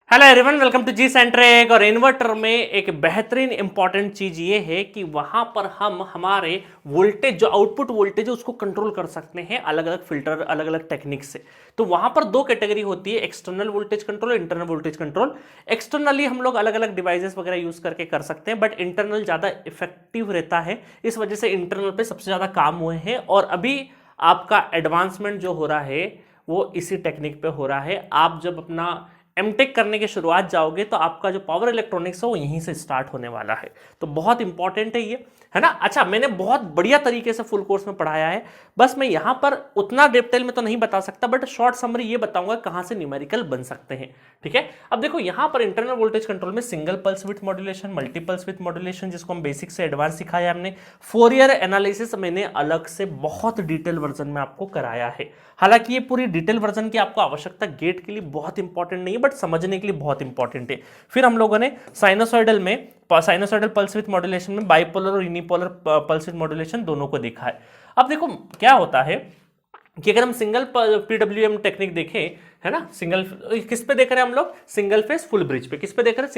Hello everyone, welcome to G centric. और inverter में एक बेहतरीन इंपॉर्टेंट चीज ये है कि वहां पर हम हमारे वोल्टेज, जो आउटपुट वोल्टेज है उसको कंट्रोल कर सकते हैं अलग अलग फिल्टर, अलग अलग टेक्निक से। तो वहां पर दो कैटेगरी होती है, external voltage control, internal voltage control. Externally हम लोग अलग अलग डिवाइसेस वगैरह यूज करके कर सकते हैं, बट इंटरनल ज्यादा इफेक्टिव रहता है। इस वजह से इंटरनल पे सबसे ज्यादा काम हुए हैं और अभी आपका एडवांसमेंट जो हो रहा है वो इसी टेक्निक पे हो रहा है। आप जब अपना एमटेक करने की शुरुआत जाओगे तो आपका जो पावर इलेक्ट्रॉनिक्स है वो यहीं से स्टार्ट होने वाला है। तो बहुत इंपॉर्टेंट है ये, है ना। अच्छा, मैंने बहुत बढ़िया तरीके से फुल कोर्स में पढ़ाया है, बस मैं यहां पर उतना डिटेल में तो नहीं बता सकता, बट शॉर्ट समरी ये बताऊंगा कहां से न्यूमेरिकल बन सकते हैं। ठीक है, अब देखो यहां पर इंटरनल वोल्टेज कंट्रोल में single pulse with modulation, multiples with modulation, जिसको हम बेसिक से एडवांस सिखाया हमने। फोरियर एनालिसिस मैंने अलग से बहुत डिटेल वर्जन में आपको कराया है। हालांकि ये पूरी डिटेल वर्जन की आपको आवश्यकता गेट के लिए बहुत इंपॉर्टेंट नहीं है, बट समझने के लिए बहुत इंपॉर्टेंट है। फिर हम लोगों ने साइनोसॉइडल में, साइनोसॉइडल पल्स विथ मॉड्यूलेशन में बाइपोलर और यूनिपोलर पल्स विथ मॉड्यूलेशन दोनों को देखा है। अब देखो क्या होता है कि अगर हम सिंगल पीडब्ल्यूएम टेक्निक देखें, है ना, सिंगल किस पे देख रहे हैं हम लोग, सिंगल फेस फुल ब्रिज पे। किस पे देख रहे हैं,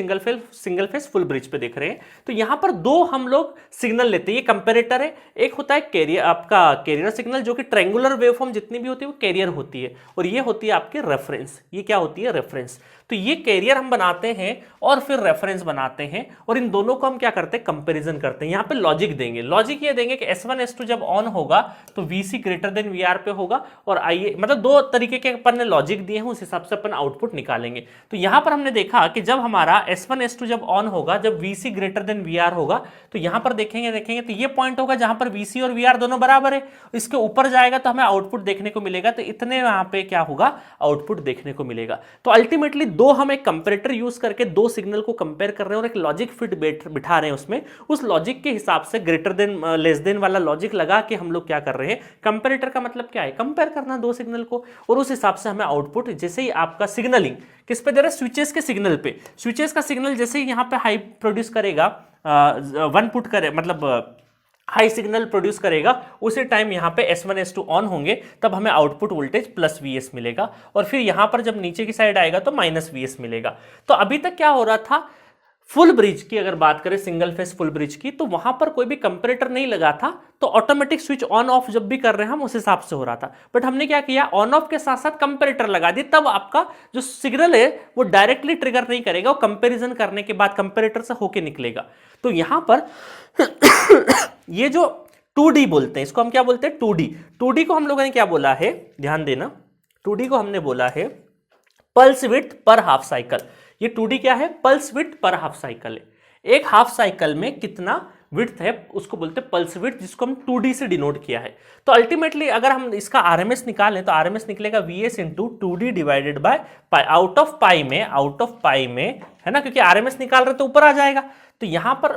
सिंगल फेस फुल ब्रिज पे देख रहे हैं। तो यहां पर दो हम लोग सिग्नल लेते हैं, ये कंपैरेटर है। एक होता है कैरियर, आपका कैरियर सिग्नल, जो कि ट्रायंगुलर वेवफॉर्म जितनी भी होती है वो कैरियर होती है, और ये होती है आपके रेफरेंस। ये क्या होती है, रेफरेंस। तो ये कैरियर हम बनाते हैं और फिर रेफरेंस बनाते हैं, और इन दोनों को हम क्या करते हैं, कंपैरिजन करते हैं। यहां पे लॉजिक देंगे, लॉजिक ये देंगे कि S1 S2 जब ऑन होगा तो VC ग्रेटर देन VR पे होगा, और आइए मतलब दो तरीके के अपन ने लॉजिक दिए हैं, उस हिसाब से अपन आउटपुट निकालेंगे। तो यहां पर हमने देखा कि जब हमारा S1 S2 जब ऑन होगा, जब VC ग्रेटर देन VR होगा, तो यहां पर देखेंगे तो ये पॉइंट होगा जहां पर VC और VR दोनों बराबर है। इसके ऊपर जाएगा तो हमें आउटपुट देखने को मिलेगा, तो इतने यहां पे क्या होगा, आउटपुट देखने को मिलेगा। तो अल्टीमेटली दो हम एक कंपैरेटर यूज करके दो सिग्नल को कंपेयर कर रहे हैं और एक लॉजिक फिट बिठा रहे हैं उसमें। उस लॉजिक के हिसाब से ग्रेटर देन लेस देन वाला लॉजिक लगा के हम लोग क्या कर रहे हैं, कंपैरेटर का मतलब क्या है, कंपेयर करना दो सिग्नल को, और उस हिसाब से हमें आउटपुट, जैसे ही आपका सिग्नलिंग किस पे दे रहा है, स्विचेस के सिग्नल पे। स्विचेस का सिग्नल जैसे ही यहां पे हाई प्रोड्यूस करेगा, वन पुट करे मतलब हाई सिग्नल प्रोड्यूस करेगा, उसी टाइम यहां पे S1 S2 ऑन होंगे, तब हमें आउटपुट वोल्टेज प्लस VS मिलेगा, और फिर यहां पर जब नीचे की साइड आएगा तो माइनस VS मिलेगा। तो अभी तक क्या हो रहा था, फुल ब्रिज की अगर बात करें, सिंगल फेस फुल ब्रिज की, तो वहां पर कोई भी कंपैरेटर नहीं लगा था, तो ऑटोमेटिक स्विच ऑन ऑफ जब भी कर रहे हैं हम उस हिसाब से हो रहा था। बट हमने क्या किया, ऑन ऑफ के साथ साथ कंपैरेटर लगा दी, तब आपका जो सिग्नल है वो डायरेक्टली ट्रिगर नहीं करेगा, वो कंपैरिजन करने के बाद कंपैरेटर से होके निकलेगा। तो यहां पर ये जो 2D बोलते हैं, इसको हम क्या बोलते हैं, 2D। 2D को हम लोगों ने क्या बोला है, ध्यान देना, 2D को हमने बोला है पल्स विड्थ पर हाफ साइकिल। ये 2D क्या है, पल्स विड्थ पर हाफ साइकिल है। एक हाफ साइकिल में कितना विड्थ है उसको बोलते हैं पल्स विड्थ, जिसको हम 2D से डिनोट किया है। तो अल्टीमेटली अगर हम इसका आरएमएस निकालें तो आरएमएस निकलेगा VS into 2D divided by pi. Out of pi में, है ना, क्योंकि आरएमएस निकाल रहे तो ऊपर आ जाएगा। तो यहां पर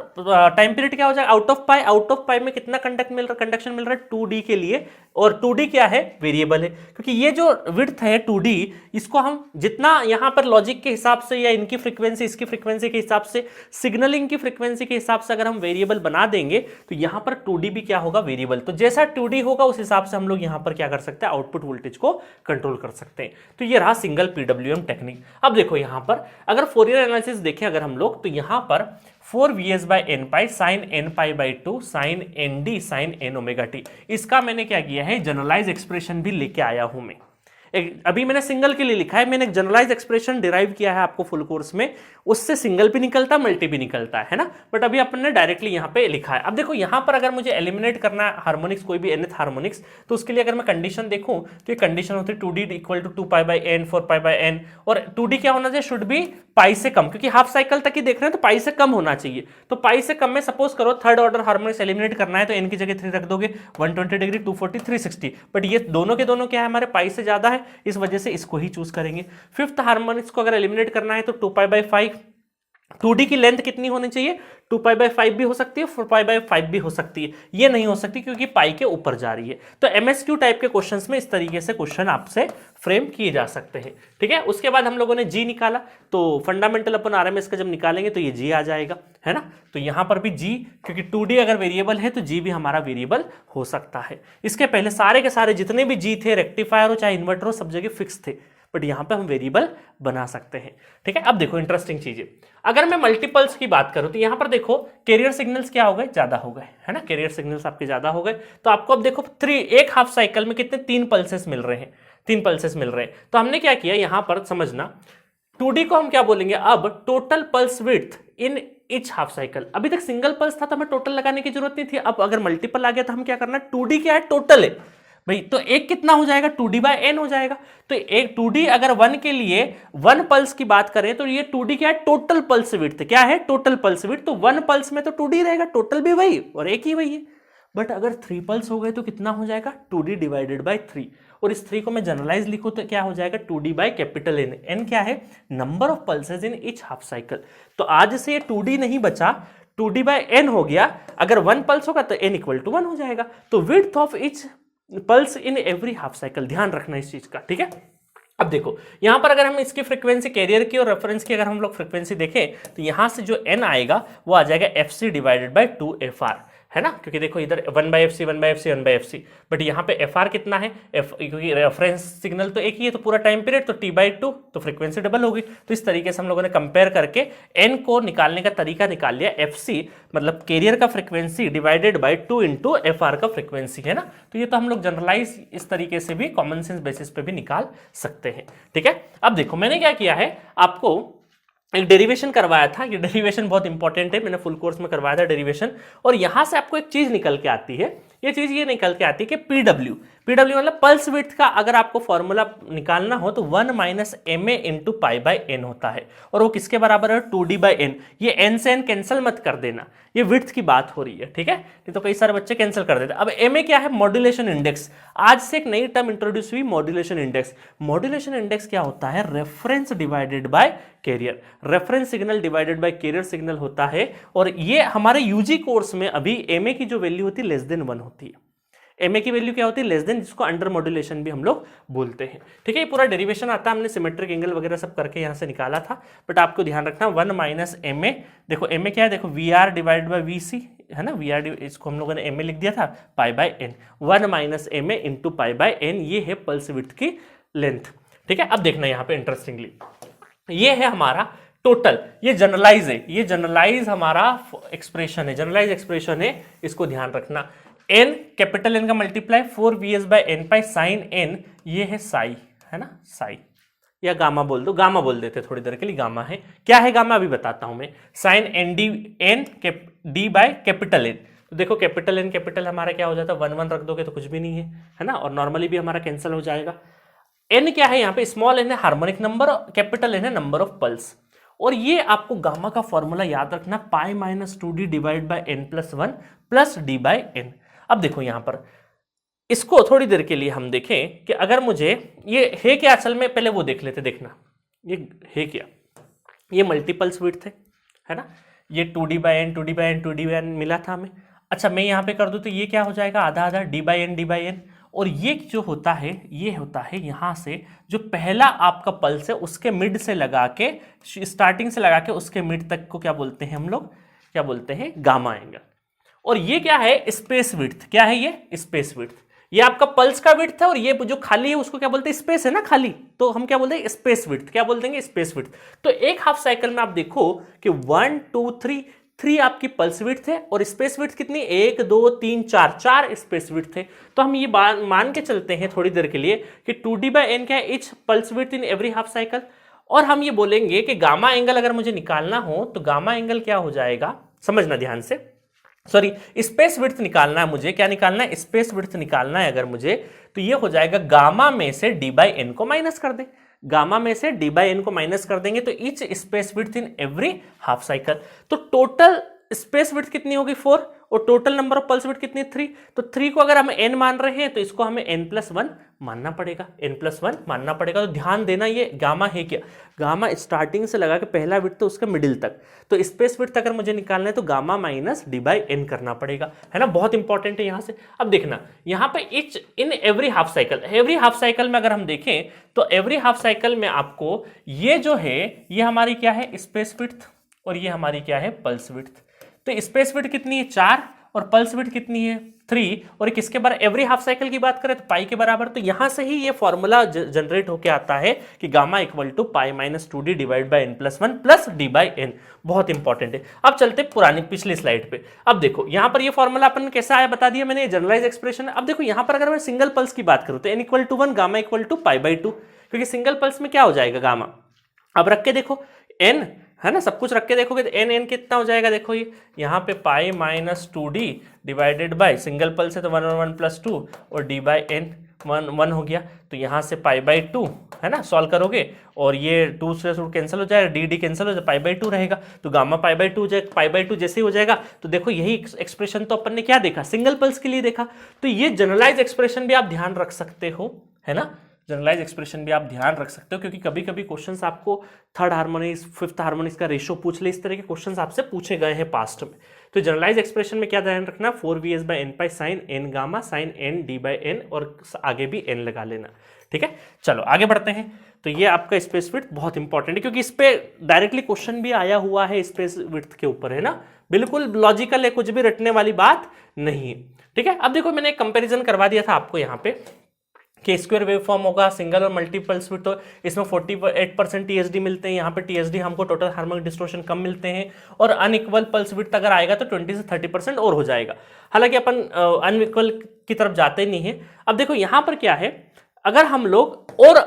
टाइम पीरियड क्या हो जाएगा, आउट ऑफ पाई में कितना कंडक्शन मिल रहा है 2D के लिए, और 2D क्या है, वेरिएबल है। क्योंकि ये जो विड्थ है 2D, इसको हम जितना यहां पर लॉजिक के हिसाब से या इनकी फ्रीक्वेंसी इसकी फ्रीक्वेंसी के हिसाब से, सिग्नलिंग की फ्रीक्वेंसी के हिसाब से अगर हम वेरिएबल बना देंगे तो यहां पर 2D भी क्या होगा, वेरिएबल। तो जैसा 2D होगा उस हिसाब से हम लोग यहां पर क्या कर सकते हैं, आउटपुट वोल्टेज को कंट्रोल कर सकते हैं। तो ये रहा सिंगल PWM टेक्निक। अब देखो यहां पर अगर फोरियर एनालिसिस देखें अगर हम लोग, तो यहां पर 4VS by n pi sine n pi by 2 sine ND sine n omega t, इसका मैंने क्या किया है, जनरलाइज एक्सप्रेशन भी लेके आया हूं मैं। अभी मैंने सिंगल के लिए लिखा है, मैंने एक जनरलाइज एक्सप्रेशन डिराइव किया है आपको फुल कोर्स में, उससे सिंगल भी निकलता मल्टी भी निकलता है ना, बट अभी अपन ने डायरेक्टली यहां पे लिखा है। अब देखो यहां पर अगर मुझे एलिमिनेट करना है हार्मोनिक्स, कोई भी nth हार्मोनिक्स, तो उसके लिए अगर मैं कंडीशन देखूं तो ये कंडीशन होती है 2D equal to 2 pi by n 4 pi by n, और 2D क्या होना चाहिए, शुड बी पाई से कम, क्योंकि हाफ साइकिल तक ही देख रहे हैं तो पाई से कम होना चाहिए। तो पाई से कम में सपोज करो थर्ड ऑर्डर हार्मोनिक्स एलिमिनेट करना है तो n की जगह 3 रख दोगे, 120 डिग्री, 240, 360, बट ये दोनों के दोनों क्या है, हमारे पाई से ज्यादा है, इस वजह से इसको ही चूज करेंगे। फिफ्थ हार्मोनिक्स को अगर एलिमिनेट करना है तो 2 पाई बाई 5, 2D की लेंथ कितनी होनी चाहिए, 2 पाई बाई 5 भी हो सकती है, 4 पाई बाई 5 भी हो सकती है, ये नहीं हो सकती क्योंकि पाई के ऊपर जा रही है। तो MSQ टाइप के क्वेश्चंस में इस तरीके से क्वेश्चन आपसे फ्रेम किए जा सकते हैं। ठीक है, उसके बाद हम लोगों ने G निकाला, तो फंडामेंटल अपन RMS का जब निकालेंगे तो ये G आ जाएगा, है ना। तो यहां पर भी G, क्योंकि 2D अगर वेरिएबल है तो G भी हमारा वेरिएबल हो सकता है। इसके पहले सारे के सारे जितने भी G थे, रेक्टिफायर हो चाहे इन्वर्टर हो, सब जगह फिक्स थे। बट यहाँ पे हम वेरिएबल बना सकते हैं। ठीक है, अब देखो इंटरेस्टिंग चीजें, अगर मैं मल्टीपल्स की बात करूं तो यहाँ पर देखो कैरियर सिग्नल्स क्या हो गए, ज्यादा हो गए, है ना, कैरियर सिग्नल्स आपके ज्यादा हो गए। तो आपको अब देखो एक हाफ साइकिल में कितने 3 पल्सेस मिल रहे हैं, 3 पल्सेस मिल रहे हैं। तो हमने क्या किया यहाँ पर समझना, 2D को हम क्या बोलेंगे, अब total pulse width in each half cycle. अभी तक सिंगल पल्स था तो हमें टोटल लगाने की जरूरत नहीं थी, अब अगर मल्टीपल आ गया तो हम क्या करना, 2D क्या है, टोटल है भाई, तो एक कितना हो जाएगा, 2D/n हो जाएगा। तो एक 2D अगर 1 के लिए 1 पल्स की बात करें तो ये 2D क्या है, टोटल पल्स विड्थ क्या है, टोटल पल्स विड्थ। तो 1 पल्स में तो 2D रहेगा, टोटल भी वही और एक ही वही है। बट अगर 3 पल्स हो गए तो कितना हो जाएगा, 2D/3। और इस 3 को मैं जनरलाइज लिखूं तो क्या हो जाएगा, 2D/N। n क्या है, number of pulses in each half cycle. तो आज से ये 2D नहीं बचा, 2D/n हो गया। अगर 1 पल्स होगा तो n = 1 हो जाएगा। तो width of each pulse in every half cycle, ध्यान रखना इस चीज का। ठीक है, अब देखो यहां पर अगर हम इसकी फ्रीक्वेंसी कैरियर की और रेफरेंस की अगर हम लोग फ्रीक्वेंसी देखें तो यहां से जो n आएगा वो आ जाएगा fc/2fr, है ना, क्योंकि देखो इधर 1/fc 1/fc 1/fc, बट यहाँ पे fr कितना है, क्योंकि रेफरेंस सिग्नल तो एक ही है तो पूरा टाइम पीरियड, तो t/2 तो फ्रीक्वेंसी डबल होगी। तो इस तरीके से हम लोगों ने कंपेयर करके n को निकालने का तरीका निकाल लिया, fc मतलब कैरियर का फ्रीक्वेंसी /2 इंटू fr का फ्रीक्वेंसी, है ना। तो ये तो हम लोग जनरलाइज इस तरीके से भी कॉमन सेंस बेसिस पे भी निकाल सकते हैं। ठीक है, अब देखो मैंने क्या किया है, आपको एक डेरिवेशन करवाया था, ये डेरिवेशन बहुत इंपॉर्टेंट है, मैंने फुल कोर्स में करवाया था डेरिवेशन। और यहां से आपको एक चीज निकल के आती है, ये चीज ये निकल के आती है कि पीडब्ल्यू मतलब पल्स विड्थ का अगर आपको फॉर्मूला निकालना हो तो 1 - ma इंटू π/n होता है, और वो किसके बराबर है, 2D/n। ये n से n कैंसिल मत कर देना, ये विड्थ की बात हो रही है। ठीक है, नहीं तो कई सारे बच्चे कैंसिल कर देते। अब ma क्या है, मॉड्यूलेशन इंडेक्स। आज से एक नई टर्म इंट्रोड्यूस हुई, मॉड्यूलेशन इंडेक्स। मॉड्यूलेशन इंडेक्स क्या होता है, reference divided by carrier, reference signal divided by carrier signal होता है। और ये हमारे यूजी कोर्स में अभी ma की जो वैल्यू होती है <1 होती है। ma की वैल्यू क्या होती है, <, जिसको अंडर मॉड्यूलेशन भी हम लोग बोलते हैं। ठीक है, ये पूरा डेरिवेशन आता है, हमने सिमेट्रिक एंगल वगैरह सब करके यहाँ से निकाला था। बट आपको ध्यान रखना 1 - ma, देखो ma क्या है, देखो VR/VC, है ना, VR इसको हम लोगों ने ma लिख दिया था, π/n, 1 - ma इंटू π/n, ये है पल्स विड्थ की लेंथ। ठीक है, अब देखना यहाँ पे इंटरेस्टिंगली, ये है हमारा टोटल, ये जनरलाइज है, ये जनरलाइज हमारा एक्सप्रेशन है, जनरलाइज एक्सप्रेशन है, इसको ध्यान रखना। n कैपिटल N का मल्टीप्लाई 4Vs/n sin n, ये है साई, है ना, साई या गामा बोल दो, गामा बोल देते थोड़ी देर के लिए, गामा है। क्या है गामा अभी बताता हूं मैं, साइन n d/कैपिटल N। तो देखो कैपिटल N कैपिटल हमारा क्या हो जाता है, 1 1 रख दोगे तो कुछ भी नहीं है ना, और नॉर्मली भी हमारा कैंसिल हो जाएगा। n क्या है यहाँ पे, स्मॉल n है हार्मोनिक नंबर, कैपिटल N है नंबर ऑफ पल्स। और ये आपको गामा का फॉर्मूला याद रखना, π-2d/n+1 + d/n। अब देखो यहां पर इसको थोड़ी देर के लिए हम देखें कि अगर मुझे ये है क्या, असल में पहले वो देख लेते, देखना ये है क्या, ये मल्टीपल्स विड्थ है ना, ये 2D/n 2D/n 2D/n मिला था हमें। अच्छा मैं यहाँ पे कर दूं तो ये क्या हो जाएगा, आधा आधा d/n d/n। और ये जो होता है, ये होता है यहां से जो पहला आपका पल्स है उसके मिड से लगा के, स्टार्टिंग से लगा के उसके मिड तक को क्या बोलते हैं हम लोग, क्या बोलते हैं, गामा एंगल। और ये क्या है, स्पेस विड्थ। क्या है ये, स्पेस विड्थ। ये आपका पल्स का विड्थ है, और ये जो खाली है उसको क्या बोलते हैं, स्पेस है ना खाली, तो हम क्या बोलते हैं, स्पेस विड्थ। क्या बोल देंगे, स्पेस विड्थ। तो एक हाफ साइकिल में आप देखो कि 1 2 3 आपकी पल्स विड्थ है, और स्पेस विड्थ कितनी, 1 2 3 4 स्पेस विड्थ है। तो हम ये मान के चलते हैं थोड़ी देर के लिए कि 2D/n क्या है, each pulse width in every half cycle. और हम ये बोलेंगे कि गामा एंगल अगर मुझे निकालना हो तो गामा एंगल क्या हो जाएगा, समझना ध्यान से, सॉरी स्पेस विड्थ निकालना है मुझे, क्या निकालना है, स्पेस विड्थ निकालना है अगर मुझे, तो ये हो जाएगा गामा में से d/n को माइनस कर दे, गामा में से d/n को माइनस कर देंगे तो each space width in every half cycle. तो टोटल स्पेस विड्थ कितनी होगी 4, और total number of pulse width कितनी 3। तो 3 को अगर हम n मान रहे हैं तो इसको हमें n+1 मानना पड़ेगा, n+1 मानना पड़ेगा। तो ध्यान देना, ये गामा है क्या, गामा स्टार्टिंग से लगा के पहला विड्थ तो उसका मिडिल तक, तो स्पेस विड्थ अगर मुझे निकालना है तो गामा माइनस d/n करना पड़ेगा, है ना, बहुत इंपॉर्टेंट है यहां से। अब देखना यहाँ पे each in every half cycle, every half cycle में अगर हम देखें तो एवरी हाफ साइकिल में आपको ये जो है, ये हमारी क्या है, स्पेस विड्थ, और ये हमारी क्या है, पल्स विड्थ। तो स्पेस विड्थ कितनी है 4, और पल्स विड्थ कितनी है 3 और किसके बराबर, एवरी हाफ साइकिल की बात करें तो पाई के बराबर। तो यहां से ही ये फॉर्मूला जनरेट होके आता है कि gamma equal to pi minus 2d divide by n plus 1 plus d by n। बहुत इंपॉर्टेंट है। अब चलते पुरानी पिछली स्लाइड पे। अब देखो यहां पर ये फॉर्मूला अपन कैसा आया बता दिया मैंने, जनरलाइज एक्सप्रेशन। अब देखो यहां पर अगर मैं सिंगल पल्स की बात करूं तो n equal to 1 gamma equal to pi by 2, क्योंकि सिंगल पल्स में क्या हो जाएगा गामा। अब रख के देखो n है ना, सब कुछ रख के देखोगे तो n कितना हो जाएगा, देखो ये यहाँ पे पाई minus 2d divided by, single pulse है तो 1 और 1 प्लस 2 और d बाई n 1 हो गया। तो यहाँ से पाई बाई 2 है ना, सॉल्व करोगे और ये 2 से कैंसिल हो जाएगा, डी कैंसिल हो जाएगा, पाई बाई 2 रहेगा। तो gamma pi by 2 pi by 2 जैसे ही हो जाएगा। तो देखो यही एक्सप्रेशन तो अपन ने क्या देखा, सिंगल पल्स के लिए देखा। तो ये जनरलाइज एक्सप्रेशन भी आप ध्यान रख सकते हो, है ना, जनरलाइज एक्सप्रेशन भी आप ध्यान रख सकते हो, क्योंकि कभी कभी क्वेश्चंस आपको थर्ड हार्मोनिक्स फिफ्थ हार्मोनिक्स का रेशियो पूछ ले, इस तरह के क्वेश्चंस आपसे पूछे गए हैं पास्ट में। तो जनरलाइज एक्सप्रेशन में क्या ध्यान रखना, 4vs by N pi sine N gamma sine N D by N, और आगे भी एन लगा लेना। ठीक है, चलो आगे बढ़ते हैं। तो ये आपका स्पेस विड्थ बहुत इंपॉर्टेंट है, क्योंकि इस पे डायरेक्टली क्वेश्चन भी आया हुआ है स्पेस विड्थ के ऊपर, है ना, बिल्कुल लॉजिकल है, कुछ भी रटने वाली बात नहीं है। ठीक है, अब देखो मैंने एक कंपेरिजन करवा दिया था आपको यहाँ पे कि स्क्वायर वेव फॉर्म होगा सिंगल और मल्टीपल्स विड्थ, तो इसमें 48% टीएसडी मिलते हैं, यहाँ पे टीएसडी हमको टोटल हार्मोनिक डिस्टॉर्शन कम मिलते हैं, और अनइक्वल पल्स विड्थ अगर आएगा तो 20 से 30% और हो जाएगा। हालांकि अपन अनइक्वल की तरफ जाते नहीं है। अब देखो यहाँ पर क्या है, अगर हम लोग और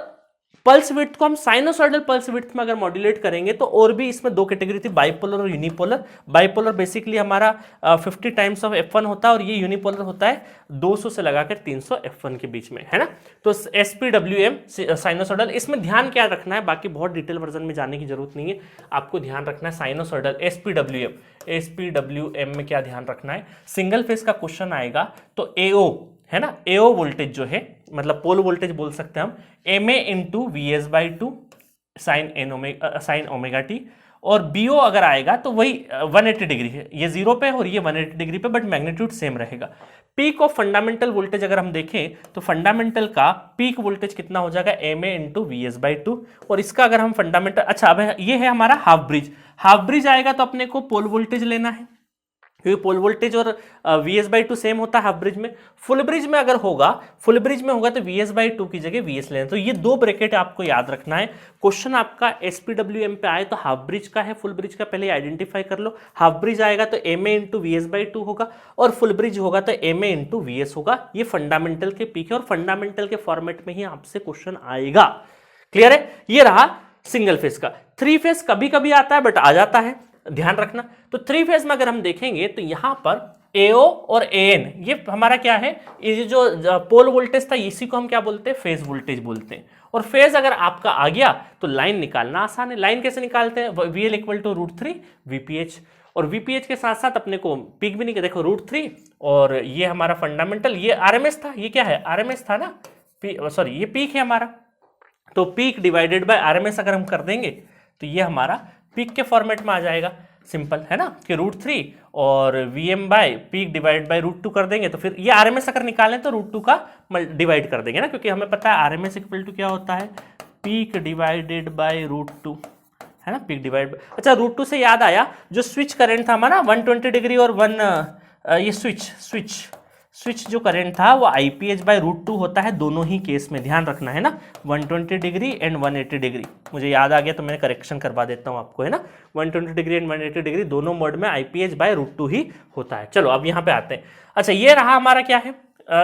पल्स विड्थ को हम साइनोसॉइडल पल्स विड्थ में अगर मॉड्यूलेट करेंगे तो और भी इसमें दो कैटेगरी थी, बाइपोलर और यूनिपोलर। बाइपोलर बेसिकली हमारा 50 टाइम्स ऑफ f1 होता है, और ये यूनिपोलर होता है 200 से लगाकर 300 f1 के बीच में, है ना। तो SPWM साइनोसॉइडल, इसमें ध्यान क्या रखना है, बाकी बहुत डिटेल वर्जन में जाने की जरूरत नहीं है, आपको ध्यान रखना है साइनोसॉइडल SPWM में क्या ध्यान रखना है। सिंगल फेज का क्वेश्चन आएगा तो AO है ना, AO वोल्टेज जो है, मतलब पोल वोल्टेज बोल सकते हैं हम, MA into VS by 2 sine omega T, और BO अगर आएगा तो वही 180 डिग्री है, ये 0 पे और ये 180 डिग्री पे, बट मैग्नीट्यूड सेम रहेगा। पीक ऑफ फंडामेंटल वोल्टेज अगर हम देखें तो फंडामेंटल का पीक वोल्टेज कितना हो जाएगा, MA इंटू VS बाई 2, और इसका अगर हम फंडामेंटल, अच्छा अब ये है हमारा हाफ ब्रिज। हाफ ब्रिज आएगा तो अपने को पोल वोल्टेज लेना है, क्योंकि पोल वोल्टेज और VS बाई 2 सेम होता है हाफ ब्रिज में। फुल ब्रिज में अगर होगा, फुल ब्रिज में होगा तो VS बाई 2 की जगह VS लेना। तो ये दो ब्रैकेट आपको याद रखना है। क्वेश्चन आपका SPWM पे आए तो हाफ ब्रिज का है, फुल ब्रिज का पहले आइडेंटिफाई कर लो। हाफ ब्रिज आएगा तो MA इंटू VS बाई 2 होगा, और फुल ब्रिज होगा तो MA इंटू VS होगा। ये फंडामेंटल के पीक है, और फंडामेंटल के फॉर्मेट में ही आपसे क्वेश्चन आएगा। क्लियर है, ये रहा सिंगल फेज का। थ्री फेज कभी कभी आता है बट आ जाता है, ध्यान रखना। तो थ्री फेज में अगर हम देखेंगे तो यहां पर AO और AN ये हमारा क्या है, ये जो पोल वोल्टेज था इसी को हम क्या बोलते हैं, फेज वोल्टेज बोलते हैं। और फेज अगर आपका आ गया तो लाइन निकालना आसान है। लाइन कैसे निकालते हैं, VL इक्वल टू √3 VPH, और VPH के साथ साथ अपने को पीक भी नहीं, देखो √3, और ये हमारा फंडामेंटल, ये RMS था, ये क्या है RMS था ना, सॉरी ये पीक है हमारा। तो पीक डिवाइडेड बाय RMS अगर हम कर देंगे तो ये हमारा पीक के फॉर्मेट में आ जाएगा, सिंपल है ना, कि √3 और VM by peak divide by √2 कर देंगे। तो फिर ये RMS अगर निकालें तो √2 का डिवाइड कर देंगे ना, क्योंकि हमें पता है RMS इक्वल टू क्या होता है, पीक डिवाइडेड बाय √2, है ना, पीक डिवाइड। अच्छा √2 से याद आया, जो स्विच करंट था हमारा 120 डिग्री और ये स्विच जो करंट था वो IPH बाय √2 होता है, दोनों ही केस में ध्यान रखना है ना, 120 डिग्री एंड 180 डिग्री। मुझे याद आ गया तो मैंने करेक्शन करवा देता हूं आपको, है ना, 120 डिग्री एंड 180 डिग्री दोनों मोड में IPH बाय √2 ही होता है। चलो अब यहाँ पे आते हैं। अच्छा ये रहा हमारा क्या है,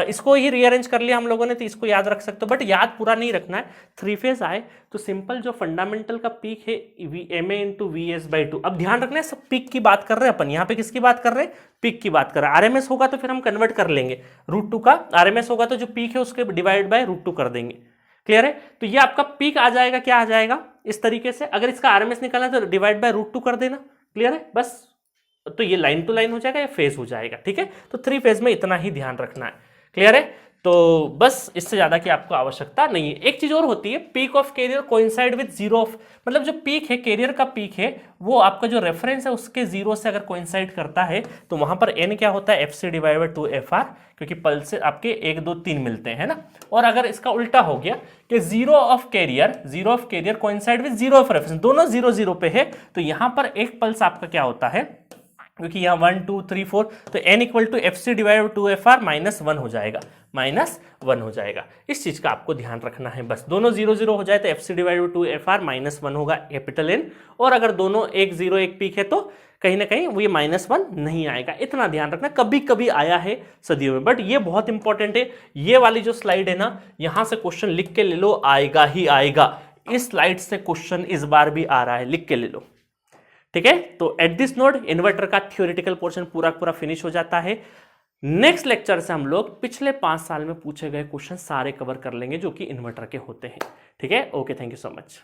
इसको ही रीअरेंज कर लिया हम लोगों ने, तो इसको याद रख सकते हो, बट याद पूरा नहीं रखना है। थ्री फेज आए तो सिंपल जो फंडामेंटल का पीक है MA इंटू VS बाई 2। अब ध्यान रखना है, सब पीक की बात कर रहे हैं अपन, यहाँ पे किसकी बात कर रहे हैं, पीक की बात कर रहे हैं। RMS होगा तो फिर हम कन्वर्ट कर लेंगे, √2 का RMS होगा तो जो पीक है उसके डिवाइड बाय √2 कर देंगे। क्लियर है, तो ये आपका पीक आ जाएगा, क्या आ जाएगा इस तरीके से। अगर इसका RMS निकालना तो डिवाइड बाय √2 कर देना। क्लियर है, बस तो ये लाइन टू लाइन हो जाएगा या फेज हो जाएगा। ठीक है, तो थ्री फेज में इतना ही ध्यान रखना है। क्लियर है, तो बस इससे ज्यादा की आपको आवश्यकता नहीं है। एक चीज और होती है, peak of carrier coincide with zero of, मतलब जो पीक है कैरियर का पीक है वो आपका जो रेफरेंस है उसके जीरो से अगर कोइंसाइड करता है तो वहां पर n क्या होता है, FC डिवाइड बाय 2FR, क्योंकि पल्स आपके 1 2 3 मिलते हैं ना। और अगर इसका उल्टा हो गया कि zero of carrier coincide with zero of reference, दोनों 0 0 पे है, तो यहां पर एक पल्स आपका क्या होता है, क्योंकि यहाँ 1 2 3 4, तो n equal to F C divide 2FR -1 हो जाएगा, -1 हो जाएगा। इस चीज का आपको ध्यान रखना है बस। दोनों 0 0 हो जाए तो FC डिवाइड 2FR -1 होगा कैपिटल N, और अगर दोनों एक 0 एक पीक है तो कहीं ना कहीं वो ये -1 नहीं आएगा। इतना ध्यान रखना, कभी कभी आया है सदियों में, बट ये बहुत इंपॉर्टेंट है। ये वाली जो स्लाइड है ना, यहां से क्वेश्चन लिख के ले लो, आएगा ही आएगा। इस स्लाइड से क्वेश्चन इस बार भी आ रहा है, लिख के ले लो, ठीक है। तो एट दिस नोट इन्वर्टर का थ्योरेटिकल पोर्शन पूरा पूरा फिनिश हो जाता है। नेक्स्ट लेक्चर से हम लोग पिछले 5 साल में पूछे गए क्वेश्चन सारे कवर कर लेंगे जो कि इन्वर्टर के होते हैं, ठीक है। Okay, thank you so much.